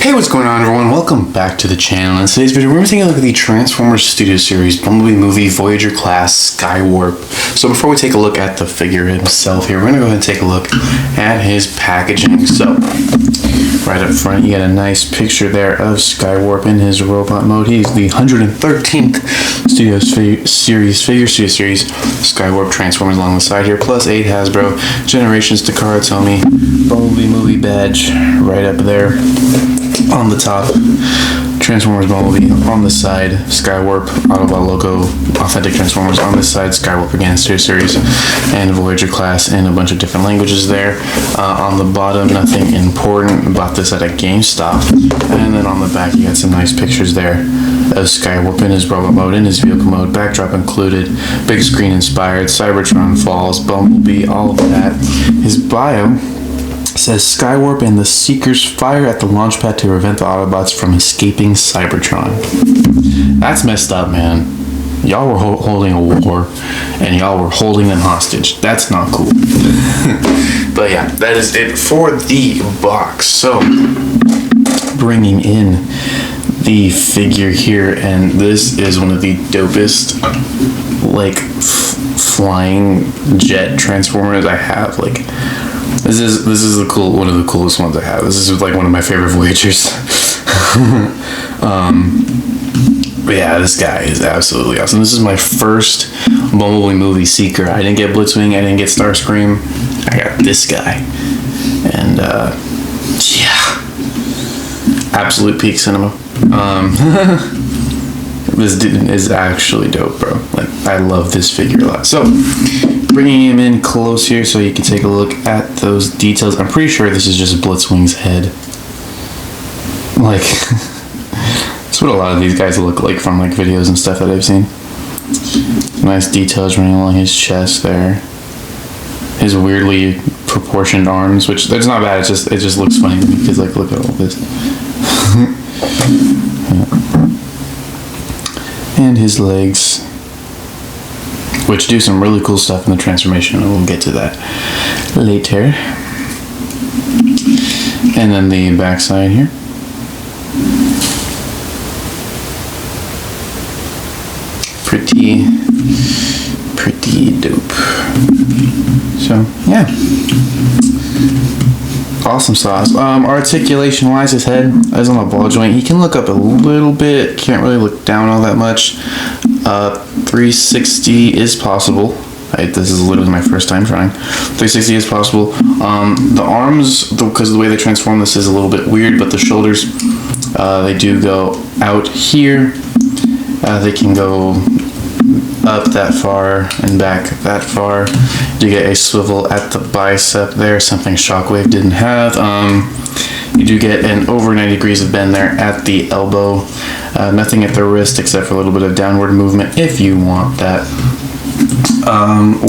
Hey, what's going on, everyone? Welcome back to the channel. In today's video, we're going to take a look at the Transformers Studio Series Bumblebee movie Voyager class Skywarp. So before we take a look at the figure himself here, we're going to go ahead and take a look at his packaging. So right up front, you get a nice picture there of Skywarp in his robot mode. He's the 113th Studio Series Skywarp Transformers along the side here, plus 8 Hasbro Generations Takara Tomy Bumblebee movie badge right up there. On the top, Transformers Bumblebee. On the side, Skywarp, Autobot logo, authentic Transformers. On this side, Skywarp again, Studio Series, and Voyager class in a bunch of different languages there. On the bottom, nothing important. Bought this at a GameStop. And then on the back, you got some nice pictures there of Skywarp in his robot mode, in his vehicle mode, backdrop included, big screen inspired, Cybertron Falls, Bumblebee, all of that. His bio says Skywarp and the Seekers fire at the launch pad to prevent the Autobots from escaping Cybertron. That's messed up, man. Y'all were holding a war, and y'all were holding them hostage. That's not cool. But yeah, that is it for the box. So, bringing in the figure here, and this is one of the dopest, like, flying jet Transformers I have. Like, This is one of the coolest ones I have. This is like one of my favorite Voyagers. But yeah, this guy is absolutely awesome. This is my first Bumblebee movie Seeker. I didn't get Blitzwing, I didn't get Starscream. I got this guy. And yeah. Absolute peak cinema. This dude is actually dope, bro. Like, I love this figure a lot. So, bringing him in close here so you can take a look at those details. I'm pretty sure this is just Blitzwing's head. Like, that's what a lot of these guys look like from like videos and stuff that I've seen. Nice details running along his chest there. His weirdly proportioned arms, which that's not bad. It just looks funny to me because, like, look at all this. And his legs, which do some really cool stuff in the transformation, and we'll get to that later. And then the backside here. Pretty dope. So, yeah. Awesome sauce. Articulation wise, his head is on a ball joint. He can look up a little bit, can't really look down all that much. 360 is possible. This is literally my first time trying. 360 is possible. The arms, because of the way they transform this, is a little bit weird, but the shoulders, they do go out here. They can go up that far and back that far. You get a swivel at the bicep there, something Shockwave didn't have. You do get an over 90 degrees of bend there at the elbow. Nothing at the wrist except for a little bit of downward movement if you want that.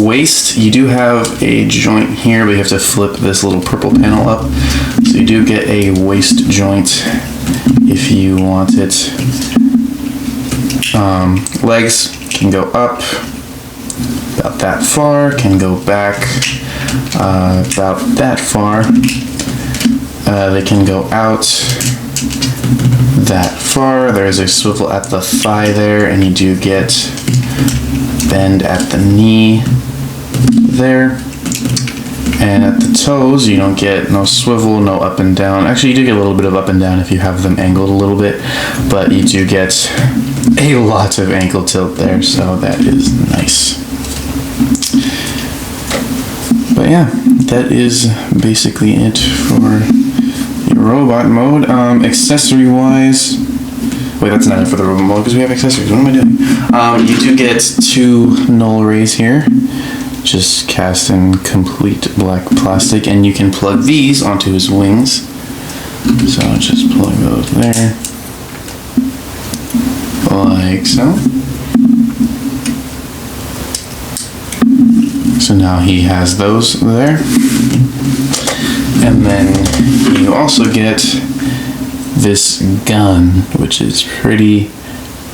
Waist, you do have a joint here, but you have to flip this little purple panel up. So you do get a waist joint if you want it. Legs can go up about that far, can go back about that far. They can go out that far. There's a swivel at the thigh there, and you do get bend at the knee there. And at the toes, you don't get no swivel, no up and down. Actually, you do get a little bit of up and down if you have them angled a little bit, but you do get a lot of ankle tilt there, so that is nice. But yeah, that is basically it for the robot mode. Accessory wise, wait, that's not it for the robot mode because we have accessories. What am I doing? You do get 2 null rays here, just cast in complete black plastic, and you can plug these onto his wings. So just plug those there, like so. So now he has those there. And then you also get this gun, which is pretty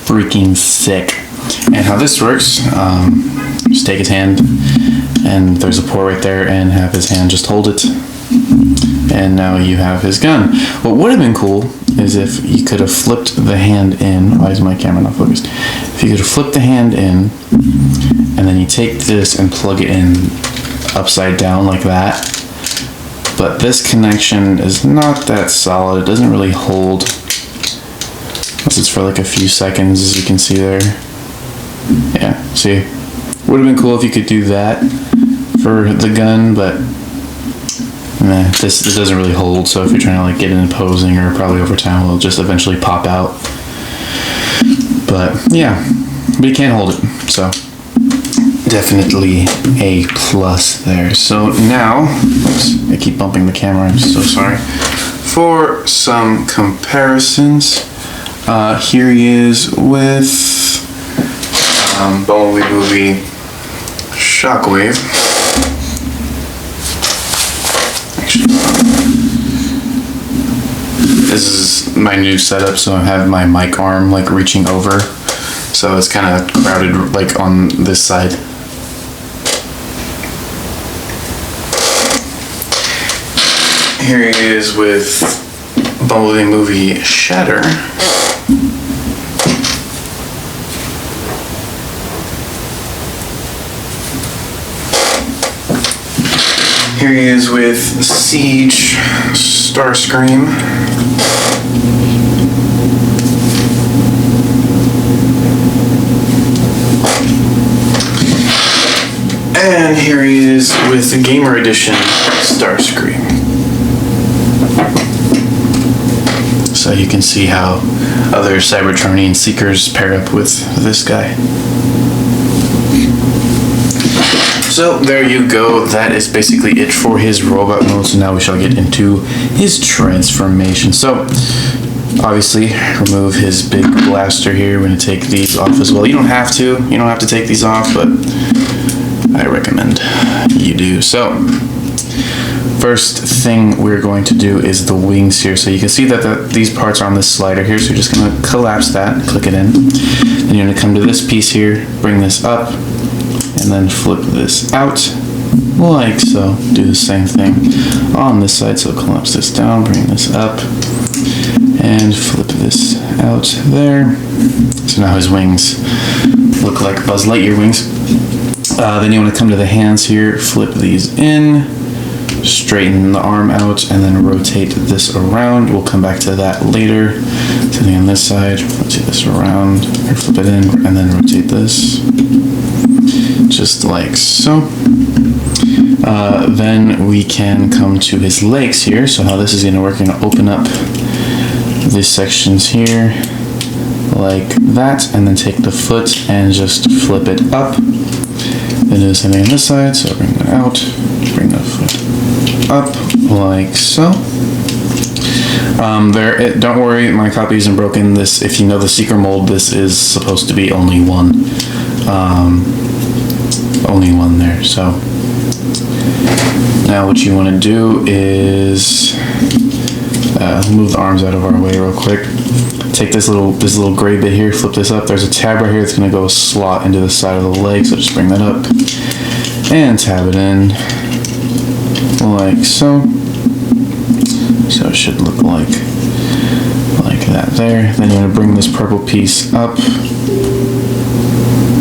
freaking sick. And how this works, just take his hand, and there's a port right there, and have his hand just hold it. And now you have his gun. What would have been cool is if you could have flipped the hand in. Why is my camera not focused? If you could have flipped the hand in, and then you take this and plug it in upside down like that. But this connection is not that solid. It doesn't really hold. Unless it's for like a few seconds, as you can see there. Yeah, see? Would have been cool if you could do that for the gun, but nah, this doesn't really hold. So if you're trying to like get into posing, or probably over time it'll just eventually pop out. But yeah, but you can't hold it. So definitely a plus there. So now, oops, I keep bumping the camera, I'm so sorry. For some comparisons, here he is with Bumblebee movie Shockwave. Actually, this is my new setup, so I have my mic arm like reaching over, so it's kind of crowded like on this side. Here he is with Bumblebee movie Shatter. Here he is with Siege Starscream. And here he is with the Gamer Edition Starscream. So you can see how other Cybertronian Seekers pair up with this guy. So there you go, that is basically it for his robot mode. So now we shall get into his transformation. So obviously remove his big blaster here. We're going to take these off as well. You don't have to take these off, but I recommend you do. So first thing we're going to do is the wings here. So you can see that these parts are on this slider here, so you're just going to collapse that, click it in. Then you're going to come to this piece here, bring this up, and then flip this out like so. Do the same thing on this side, so collapse this down, bring this up, and flip this out there. So now his wings look like Buzz Lightyear wings. Then you want to come to the hands here, flip these in, straighten the arm out, and then rotate this around. We'll come back to that later. Something on this side, rotate this around, or flip it in, and then rotate this. Just like so. Then we can come to his legs here. So how this is going to work, you're going to open up these sections here like that, and then take the foot and just flip it up. Then do the same thing on this side, so bring that out, bring the foot up like so. Don't worry, my copy isn't broken. This, if you know the Seeker mold, this is supposed to be only one there. So now what you want to do is move the arms out of our way real quick. Take this little gray bit here, flip this up. There's a tab right here that's going to go slot into the side of the leg, so just bring that up and tab it in like so. So it should look like that there. Then you're going to bring this purple piece up.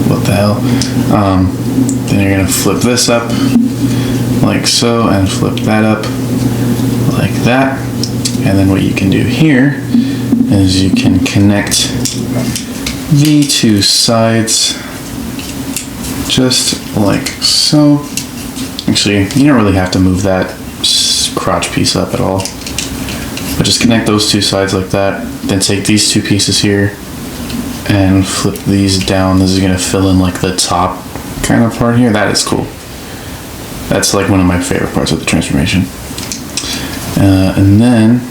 What the hell? Then you're going to flip this up like so, and flip that up like that. And then what you can do here is you can connect the two sides just like so. Actually, you don't really have to move that crotch piece up at all, but just connect those two sides like that. Then take these two pieces here and flip these down. This is going to fill in like the top kind of part here. That is cool. That's like one of my favorite parts of the transformation. And then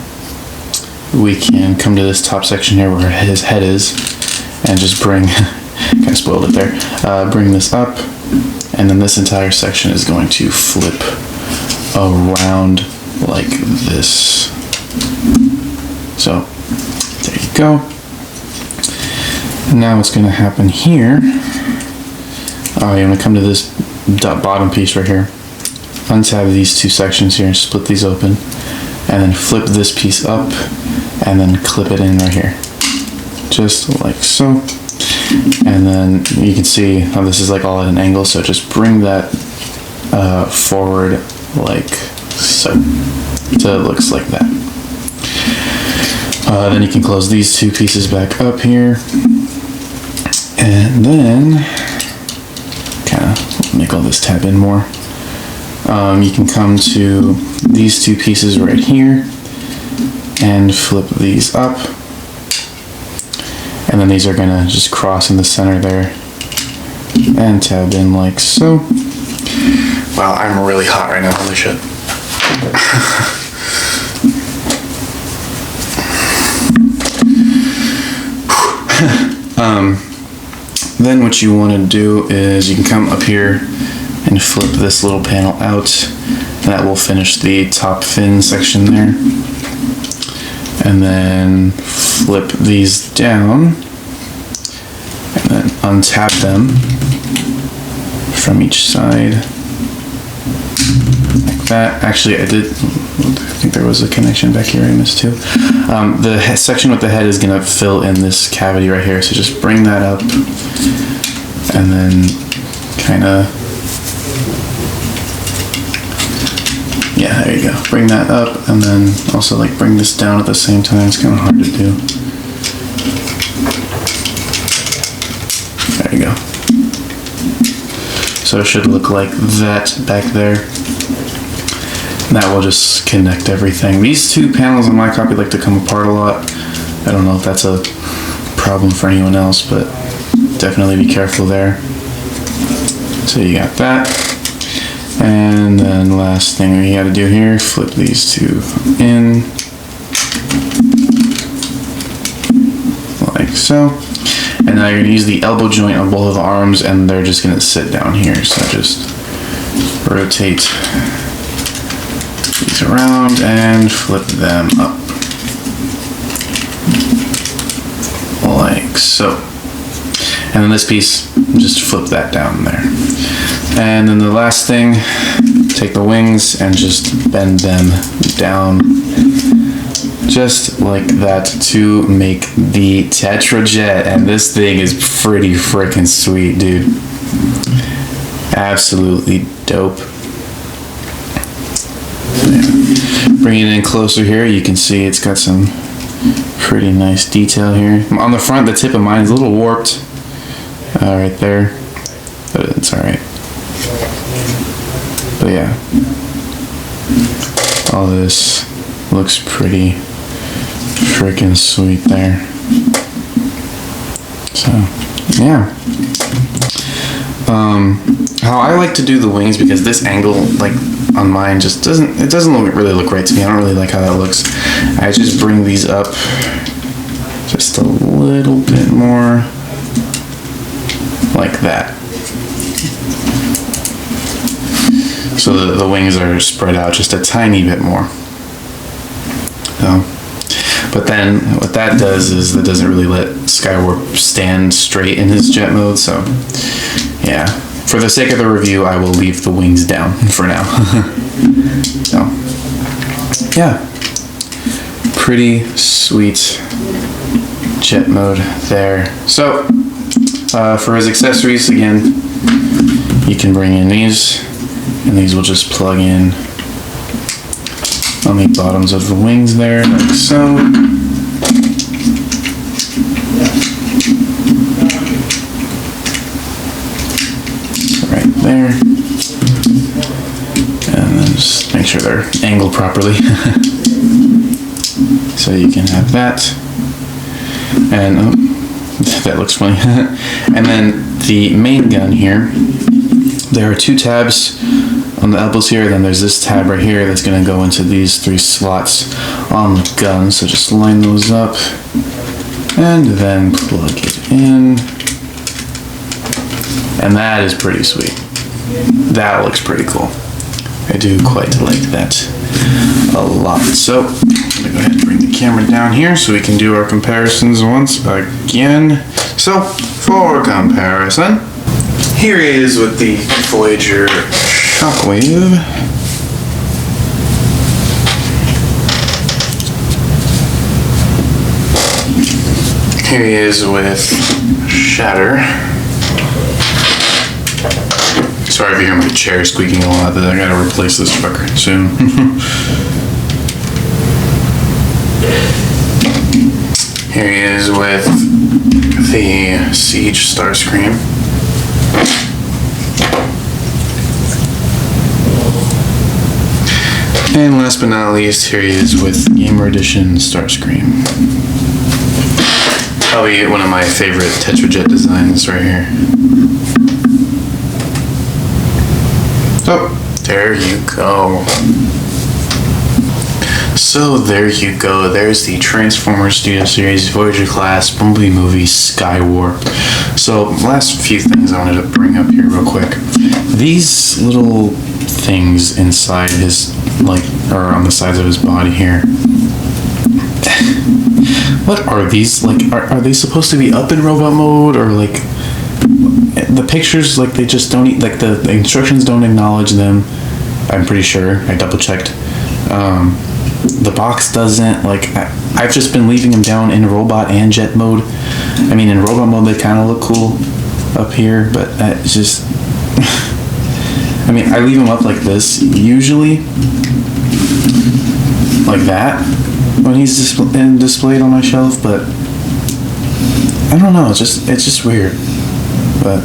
we can come to this top section here where his head is, and just bring, kind of spoiled it there, bring this up, and then this entire section is going to flip around like this. So there you go. Now what's going to happen here, you're going to come to this bottom piece right here, untab these two sections here and split these open, and then flip this piece up and then clip it in right here, just like so. And then you can see how this is like all at an angle, so just bring that forward like so. So it looks like that. Then you can close these two pieces back up here, and then kind of make all this tab in more. You can come to these two pieces right here and flip these up, and then these are gonna just cross in the center there and tab in like so. Wow, I'm really hot right now, holy shit. Then what you want to do is you can come up here and flip this little panel out, and that will finish the top fin section there. And then flip these down and then untab them from each side like that. Actually, I think there was a connection back here I missed too. The section with the head is going to fill in this cavity right here, so just bring that up and then kind of, yeah, there you go. Bring that up and then also like bring this down at the same time. It's kind of hard to do. There you go. So it should look like that back there. That will just connect everything. These two panels on my copy like to come apart a lot. I don't know if that's a problem for anyone else, but definitely be careful there. So you got that. And then last thing we got to do here, flip these two in like so. And now you're going to use the elbow joint on both of the arms, and they're just going to sit down here. So just rotate these around and flip them up like so. And then this piece, just flip that down there. And then the last thing, take the wings and just bend them down just like that to make the Tetrajet. And this thing is pretty freaking sweet, dude. Absolutely dope. Bring it in closer here, you can see it's got some pretty nice detail here. On the front, the tip of mine is a little warped right there, but it's alright. But yeah, all this looks pretty freaking sweet there. So yeah, how I like to do the wings, because this angle, like on mine, just doesn't really look right to me. I don't really like how that looks. I just bring these up just a little bit more like that, so the wings are spread out just a tiny bit more. But then what that does is that doesn't really let Skywarp stand straight in his jet mode. So yeah, for the sake of the review, I will leave the wings down for now. So yeah, pretty sweet jet mode there. So for his accessories, again, you can bring in these, and these will just plug in on the bottoms of the wings there, like so. Right there. And then just make sure they're angled properly. So you can have that. And oh, that looks funny. And then the main gun here, there are two tabs on the elbows here, then there's this tab right here that's going to go into these three slots on the gun. So just line those up and then plug it in. And that is pretty sweet. That looks pretty cool. I do quite like that a lot. So I'm gonna go ahead and bring the camera down here so we can do our comparisons once again. So for comparison, here he is with the Voyager Shockwave. Here he is with Shatter. Sorry if you hear my chair squeaking a lot, but I gotta replace this fucker soon. Here he is with the Siege Starscream. And last but not least, here he is with Gamer Edition Starscream. Probably one of my favorite Tetrajet designs right here. Oh, there you go. So there you go. There's the Transformers Studio Series Voyager class Bumblebee movie Skywarp. So last few things I wanted to bring up here real quick. These little things inside his, like, or on the sides of his body here. What are these? Like, are they supposed to be up in robot mode, or like the pictures, like they just don't, like the instructions don't acknowledge them? I'm pretty sure. I double checked. The box doesn't, like, I've just been leaving them down in robot and jet mode. I mean, in robot mode they kind of look cool up here, but it's just I mean, I leave them up like this usually, like that, when he's displayed on my shelf, but I don't know, it's just weird. But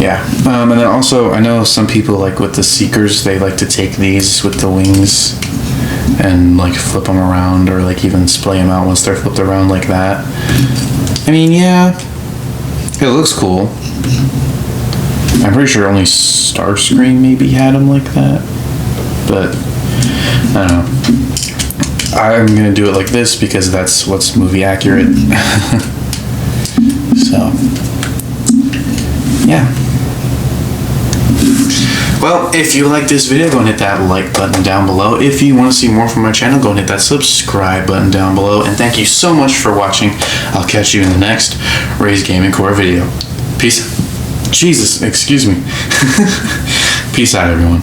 yeah, and then also I know some people, like with the Seekers, they like to take these with the wings and like flip them around, or like even splay them out once they're flipped around like that. I mean, yeah, it looks cool. I'm pretty sure only Starscream maybe had them like that, but I don't know. I'm gonna do it like this because that's what's movie accurate. So yeah. Well, if you like this video, go and hit that like button down below. If you want to see more from my channel, go and hit that subscribe button down below. And thank you so much for watching. I'll catch you in the next Ray's Gaming Core video. Peace. Jesus, excuse me. Peace out, everyone.